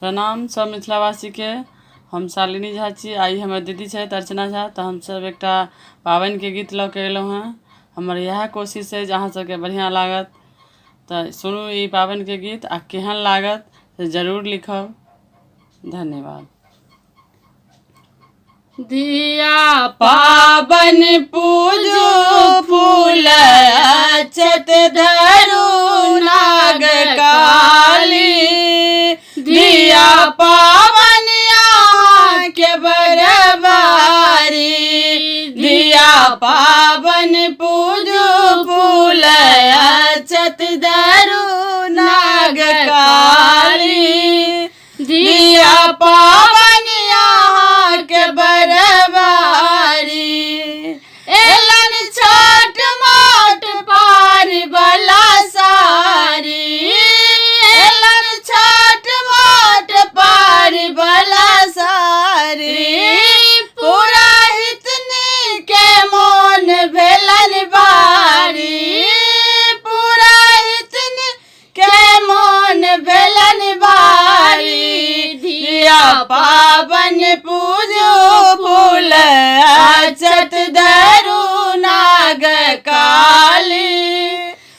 प्रणाम सब मिथिलावासी के। हम शालिनी झा छी। आई हमर दीदी है अर्चना झा। तो हम सब एक पाबनि के गीत लऽ के अयलहुँ हैं। हमर यह कोशिश है जे अहाँ सबके बढ़िया लागत। तो सुनू ई पाबनि के गीत आ केहन लागत से जरूर लिखब। धन्यवाद। दिया पाबनि पूजू फूल अक्षत धरू नाग काली। दिया पाबनि अहाँ के बरबारी। दिया पाबनि पूजू फूल अक्षत धरू नाग काली। दिया पाबनि अहाँ के बरबारी। एलन छोट मोट पारी बला सारी। एलन छोट मोट पारी बला सारी। पुराहितनी के मोन भेलन भारी। पुराहितनी के मोन भेलन भारी। दिया पाबनि पूजू फूल अक्षत धरू नाग काली।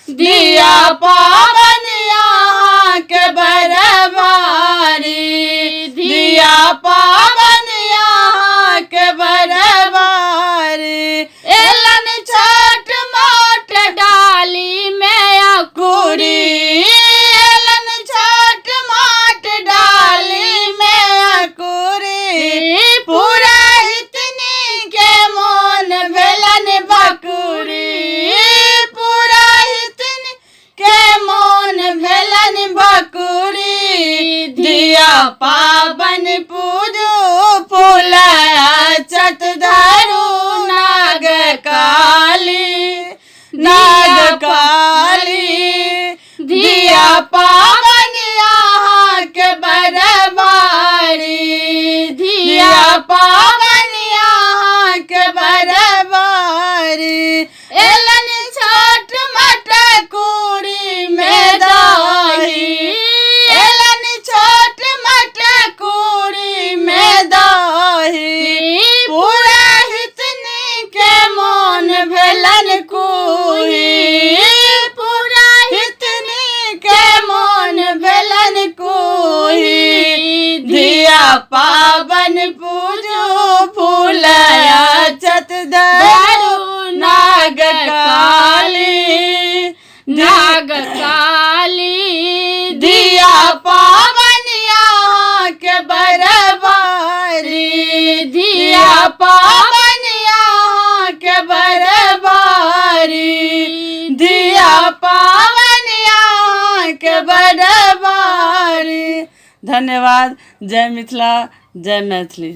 दिया पाबनि अहाँ के बरबारी। दिया पाबनि अहाँ के बरबारी। एलन छोट मोट डाली में अकुरी। एलन छोट मोट डाली में अकुरी। पुराहितनी के मोन भेलन बकुरी। पुराहितनी के मोन भेलन बकुरी। दिया पाबनि पूजू फूल अक्षत धरू नाग काली। नाग काली। दिया पाबनि अहाँ के बरबारी। दिया पाबनि अहाँ के बरबारी। एलन छोट मोट कुरी में दही। एलन छोट मोट कुरी में दही। पुराहितनी के मोन भेलन कुही। पुराहितनी के मोन भेलन कुही। दिया पाबनि पूजू फूल अक्षत धरू नाग काली। नाग काली। दिया पाबनि अहाँ के बरबारी। दिया पाबनि अहाँ के बरबारी। दिया पाबनि अहाँ के बरबारी। धन्यवाद। जय मिथिला, जय मैथिली।